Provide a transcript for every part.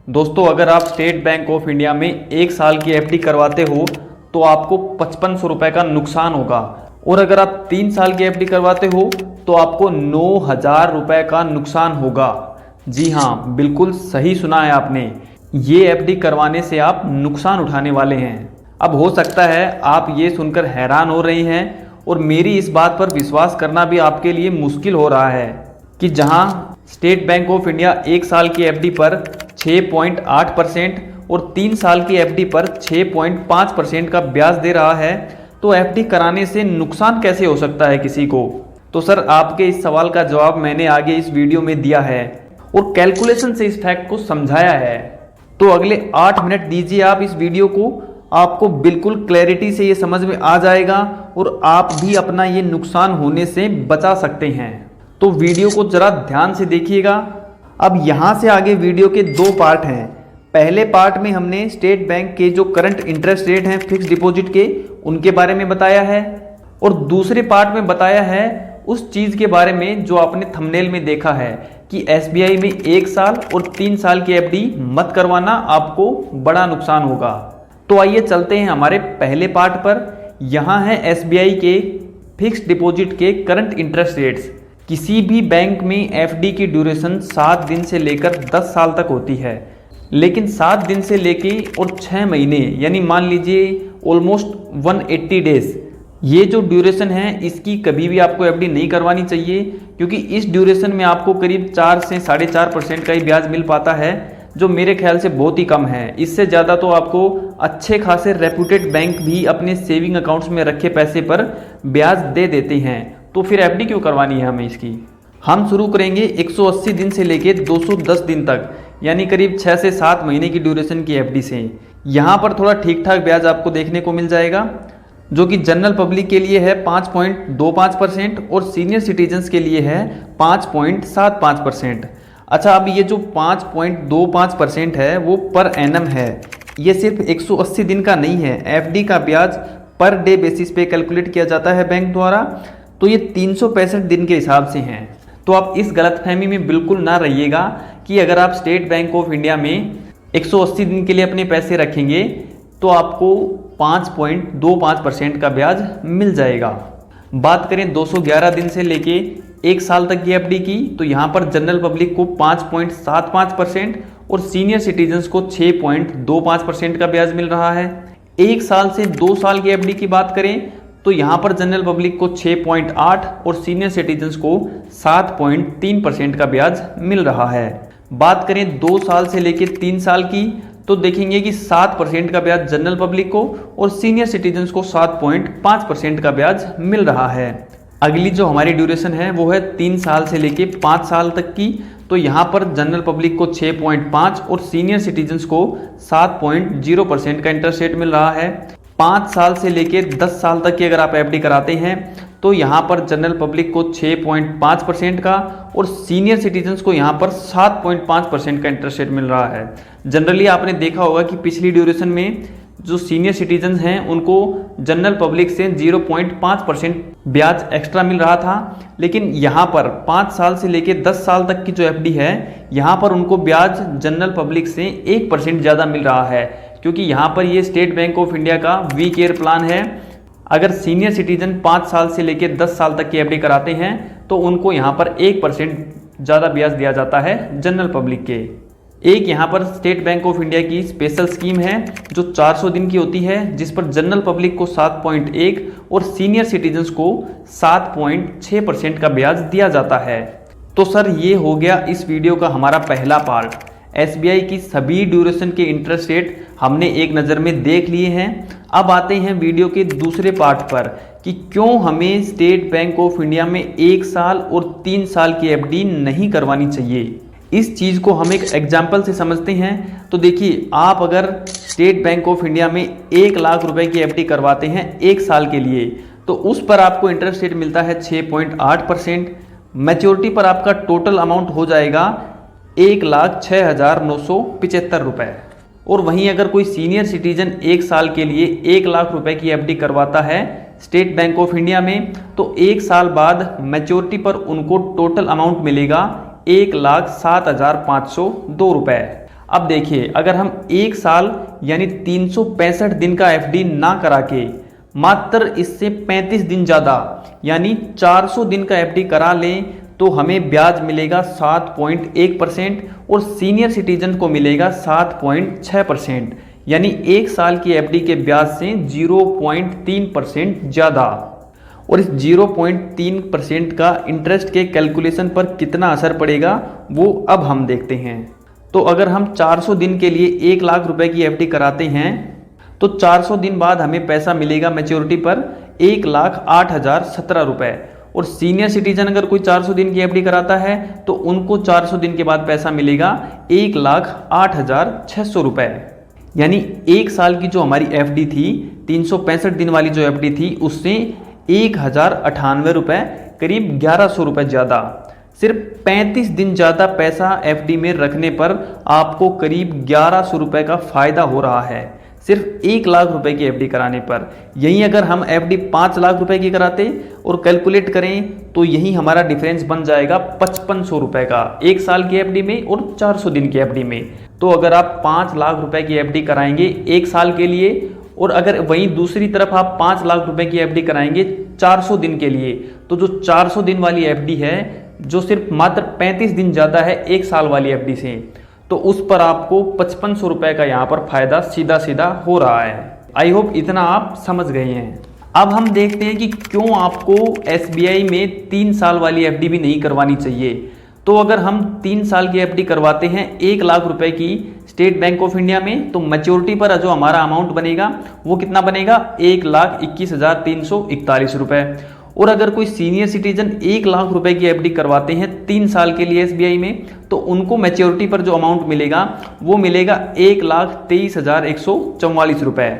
दोस्तों, अगर आप स्टेट बैंक ऑफ इंडिया में 1 साल की एफडी करवाते हो तो आपको 5500 रुपये का नुकसान होगा, और अगर आप 3 साल की एफडी करवाते हो तो आपको 9000 रुपये का नुकसान होगा। जी हाँ, बिल्कुल सही सुना है आपने। ये एफडी करवाने से आप नुकसान उठाने वाले हैं। अब हो सकता है आप ये सुनकर हैरान हो रहे हैं और मेरी इस बात पर विश्वास करना भी आपके लिए मुश्किल हो रहा है कि जहां स्टेट बैंक ऑफ इंडिया 1 साल की एफडी पर 6.8% और 3 साल की एफडी पर 6.5% का ब्याज दे रहा है, तो एफडी कराने से नुकसान कैसे हो सकता है किसी को। तो सर, आपके इस सवाल का जवाब मैंने आगे इस वीडियो में दिया है और कैलकुलेशन से इस फैक्ट को समझाया है। तो अगले 8 मिनट दीजिए आप इस वीडियो को, आपको बिल्कुल क्लैरिटी से ये समझ में आ जाएगा और आप भी अपना ये नुकसान होने से बचा सकते हैं। तो वीडियो को जरा ध्यान से देखिएगा। अब यहाँ से आगे वीडियो के 2 पार्ट हैं। पहले पार्ट में हमने स्टेट बैंक के जो करंट इंटरेस्ट रेट हैं फिक्स डिपॉजिट के, उनके बारे में बताया है, और दूसरे पार्ट में बताया है उस चीज़ के बारे में जो आपने थंबनेल में देखा है कि एसबीआई में 1 साल और 3 साल की एफडी मत करवाना, आपको बड़ा नुकसान होगा। तो आइए चलते हैं हमारे पहले पार्ट पर। यहाँ है एसबीआई के फिक्स्ड डिपॉजिट के करंट इंटरेस्ट रेट्स। किसी भी बैंक में एफडी की ड्यूरेशन 7 दिन से लेकर 10 साल तक होती है, लेकिन 7 दिन से लेके और 6 महीने यानी मान लीजिए ऑलमोस्ट 180 डेज, ये जो ड्यूरेशन है इसकी कभी भी आपको एफडी नहीं करवानी चाहिए, क्योंकि इस ड्यूरेशन में आपको करीब 4 से 4.5% का ही ब्याज मिल पाता है, जो मेरे ख्याल से बहुत ही कम है। इससे ज़्यादा तो आपको अच्छे खासे रेप्यूटेड बैंक भी अपने सेविंग अकाउंट्स में रखे पैसे पर ब्याज दे देते हैं। तो फिर एफडी क्यों करवानी है हमें इसकी। हम शुरू करेंगे 180 दिन से लेके 210 दिन तक, यानी करीब 6 से 7 महीने की ड्यूरेशन की एफडी से। यहाँ पर थोड़ा ठीक ठाक ब्याज आपको देखने को मिल जाएगा, जो कि जनरल पब्लिक के लिए है 5.25% और सीनियर सिटीजन्स के लिए है 5.75%। अच्छा, अब ये जो 5.25% है वो पर एनम है, ये सिर्फ 180 दिन का नहीं है। एफडी का ब्याज पर डे बेसिस पे कैलकुलेट किया जाता है बैंक द्वारा, तो ये 365 दिन के हिसाब से हैं। तो आप इस गलतफहमी में बिल्कुल ना रहिएगा कि अगर आप स्टेट बैंक ऑफ इंडिया में 180 दिन के लिए अपने पैसे रखेंगे तो आपको 5.25% का ब्याज मिल जाएगा। बात करें 211 दिन से लेके 1 साल तक की एफडी की, तो यहाँ पर जनरल पब्लिक को 5.75% और सीनियर सिटीजन्स को 6.25% का ब्याज मिल रहा है। 1 साल से 2 साल की एफडी की बात करें तो यहाँ पर जनरल पब्लिक को 6.8 और सीनियर सिटीजन्स को 7.3% का ब्याज मिल रहा है। बात करें 2 साल से लेकर 3 साल की, तो देखेंगे कि 7% का ब्याज जनरल पब्लिक को और सीनियर सिटीजन्स को 7.5% का ब्याज मिल रहा है। अगली जो हमारी ड्यूरेशन है वो है 3 साल से लेके 5 साल तक की, तो यहाँ पर जनरल पब्लिक को 6.5 और सीनियर सिटीजन्स को 7.0% का इंटरेस्ट रेट मिल रहा है। 5 साल से लेके 10 साल तक की अगर आप एफडी कराते हैं तो यहाँ पर जनरल पब्लिक को 6.5% का और सीनियर सिटीजन्स को यहाँ पर 7.5% का इंटरेस्ट रेट मिल रहा है। जनरली आपने देखा होगा कि पिछली ड्यूरेशन में जो सीनियर सिटीजन्स हैं उनको जनरल पब्लिक से 0.5% ब्याज एक्स्ट्रा मिल रहा था, लेकिन यहाँ पर 5 साल से लेकर 10 साल तक की जो एफडी है यहाँ पर उनको ब्याज जनरल पब्लिक से 1% ज़्यादा मिल रहा है, क्योंकि यहाँ पर ये स्टेट बैंक ऑफ इंडिया का वी केयर प्लान है। अगर सीनियर सिटीजन 5 साल से लेकर 10 साल तक की एफडी कराते हैं तो उनको यहाँ पर 1% ज़्यादा ब्याज दिया जाता है जनरल पब्लिक के। एक यहाँ पर स्टेट बैंक ऑफ इंडिया की स्पेशल स्कीम है जो 400 दिन की होती है, जिस पर जनरल पब्लिक को 7.1 और सीनियर सिटीजन्स को 7.6% का ब्याज दिया जाता है। तो सर, ये हो गया इस वीडियो का हमारा पहला पार्ट। एसबीआई की सभी ड्यूरेशन के इंटरेस्ट रेट हमने एक नज़र में देख लिए हैं। अब आते हैं वीडियो के दूसरे पार्ट पर कि क्यों हमें स्टेट बैंक ऑफ इंडिया में 1 साल और 3 साल की एफडी नहीं करवानी चाहिए। इस चीज़ को हम एक एग्जाम्पल से समझते हैं। तो देखिए, आप अगर स्टेट बैंक ऑफ इंडिया में 1 लाख रुपए की एफडी करवाते हैं 1 साल के लिए, तो उस पर आपको इंटरेस्ट रेट मिलता है 6.8%। मैच्योरिटी पर आपका टोटल अमाउंट हो जाएगा 1,06,975 रुपये। और वहीं अगर कोई सीनियर सिटीजन 1 साल के लिए 1 लाख रुपए की एफडी करवाता है स्टेट बैंक ऑफ इंडिया में, तो 1 साल बाद मैच्योरिटी पर उनको टोटल अमाउंट मिलेगा 1,07,502 रुपये। अब देखिए, अगर हम 1 साल यानी 365 दिन का एफडी ना करा के मात्र इससे 35 दिन ज़्यादा यानी 400 दिन का एफडी करा लें तो हमें ब्याज मिलेगा 7.1% और सीनियर सिटीजन को मिलेगा 7.6%, यानी 1 साल की एफडी के ब्याज से 0.3% ज़्यादा। और इस 0.3% का इंटरेस्ट के कैलकुलेशन पर कितना असर पड़ेगा वो अब हम देखते हैं। तो अगर हम 400 दिन के लिए 1 लाख रुपए की एफडी कराते हैं तो 400 दिन बाद हमें पैसा मिलेगा मैच्योरिटी पर 1,08,017 रुपये। और सीनियर सिटीजन अगर कोई 400 दिन की एफडी कराता है तो उनको 400 दिन के बाद पैसा मिलेगा 1,08,600 रुपये। यानी 1 साल की जो हमारी एफडी थी, 365 दिन वाली जो एफडी थी, उससे 1,098 रुपये, करीब 1,100 रुपये ज़्यादा। सिर्फ 35 दिन ज़्यादा पैसा एफडी में रखने पर आपको करीब 1,100 रुपये का फ़ायदा हो रहा है, सिर्फ 1 लाख रुपए की एफडी कराने पर। यहीं अगर हम एफडी 5 लाख रुपए की कराते और कैलकुलेट करें तो यही हमारा डिफरेंस बन जाएगा 5500 रुपए का, 1 साल की एफडी में और 400 दिन की एफडी में। तो अगर आप 5 लाख रुपए की एफडी कराएंगे 1 साल के लिए और अगर वहीं दूसरी तरफ आप 5 लाख रुपए की एफडी कराएंगे 400 दिन के लिए, तो जो 400 दिन वाली एफडी है, जो सिर्फ मात्र 35 दिन ज़्यादा है 1 साल वाली एफडी से, तो उस पर आपको 5500 रुपये का यहाँ पर फायदा सीधा सीधा हो रहा है। आई होप इतना आप समझ गए हैं। अब हम देखते हैं कि क्यों आपको एसबीआई में 3 साल वाली एफडी भी नहीं करवानी चाहिए। तो अगर हम 3 साल की एफडी करवाते हैं 1 लाख रुपए की स्टेट बैंक ऑफ इंडिया में, तो मैच्योरिटी पर जो हमारा अमाउंट बनेगा वो कितना बनेगा, 1,21,341 रुपये। और अगर कोई सीनियर सिटीजन 1 लाख रुपए की एफडी करवाते हैं 3 साल के लिए एसबीआई में, तो उनको मैच्योरिटी पर जो अमाउंट मिलेगा वो मिलेगा 1,23,144 रुपए।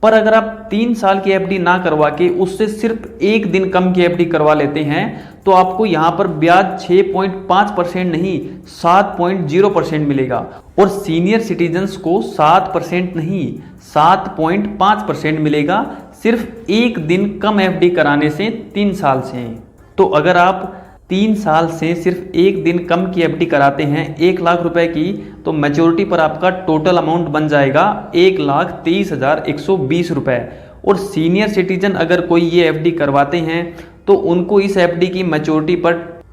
पर अगर आप 3 साल की एफडी ना करवा के उससे सिर्फ 1 दिन कम की एफडी करवा लेते हैं तो आपको यहाँ पर ब्याज 6.5% नहीं 7.0% मिलेगा। और सीनियर सिटीजन्स को 7% नहीं 7.5% मिलेगा, सिर्फ 1 दिन कम एफडी कराने से 3 साल से। तो अगर आप 3 साल से सिर्फ 1 दिन कम की एफडी कराते हैं 1 लाख रुपए की, तो मैच्योरिटी पर आपका टोटल अमाउंट बन जाएगा 1,23,120 रुपये। और सीनियर सिटीजन अगर कोई ये एफडी करवाते हैं तो उनको इस एफडी की मैच्योरिटी पर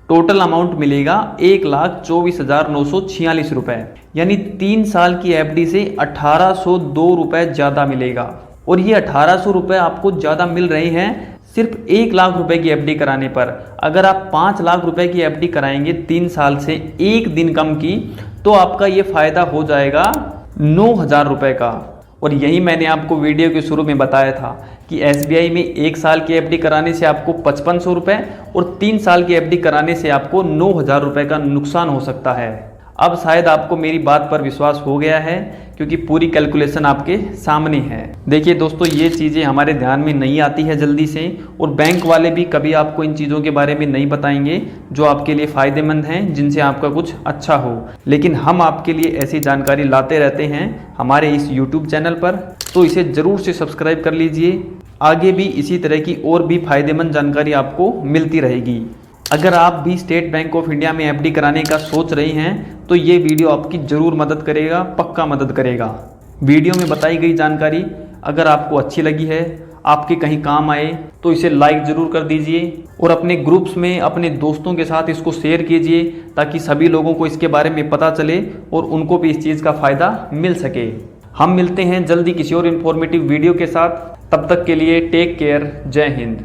टोटल अमाउंट मिलेगा 1,24,946 रुपये, यानी 3 साल की एफडी से 1,802 रुपये ज़्यादा मिलेगा। और ये 1,800 रुपये आपको ज़्यादा मिल रहे हैं सिर्फ 1 लाख रुपए की एफडी कराने पर। अगर आप 5 लाख रुपए की एफडी कराएंगे 3 साल से 1 दिन कम की, तो आपका ये फ़ायदा हो जाएगा 9,000 रुपये का। और यही मैंने आपको वीडियो के शुरू में बताया था कि एसबीआई में 1 साल की एफडी कराने से आपको 5500 रुपये और 3 साल की एफडी कराने से आपको 9,000 रुपये का नुकसान हो सकता है। अब शायद आपको मेरी बात पर विश्वास हो गया है क्योंकि पूरी कैलकुलेशन आपके सामने है। देखिए दोस्तों, ये चीज़ें हमारे ध्यान में नहीं आती है जल्दी से, और बैंक वाले भी कभी आपको इन चीज़ों के बारे में नहीं बताएंगे जो आपके लिए फ़ायदेमंद हैं, जिनसे आपका कुछ अच्छा हो। लेकिन हम आपके लिए ऐसी जानकारी लाते रहते हैं हमारे इस यूट्यूब चैनल पर, तो इसे ज़रूर से सब्सक्राइब कर लीजिए। आगे भी इसी तरह की और भी फ़ायदेमंद जानकारी आपको मिलती रहेगी। अगर आप भी स्टेट बैंक ऑफ इंडिया में एफडी कराने का सोच रहे हैं तो ये वीडियो आपकी ज़रूर मदद करेगा, पक्का मदद करेगा। वीडियो में बताई गई जानकारी अगर आपको अच्छी लगी है, आपके कहीं काम आए, तो इसे लाइक ज़रूर कर दीजिए और अपने ग्रुप्स में अपने दोस्तों के साथ इसको शेयर कीजिए ताकि सभी लोगों को इसके बारे में पता चले और उनको भी इस चीज़ का फ़ायदा मिल सके। हम मिलते हैं जल्दी किसी और इन्फॉर्मेटिव वीडियो के साथ। तब तक के लिए टेक केयर। जय हिंद।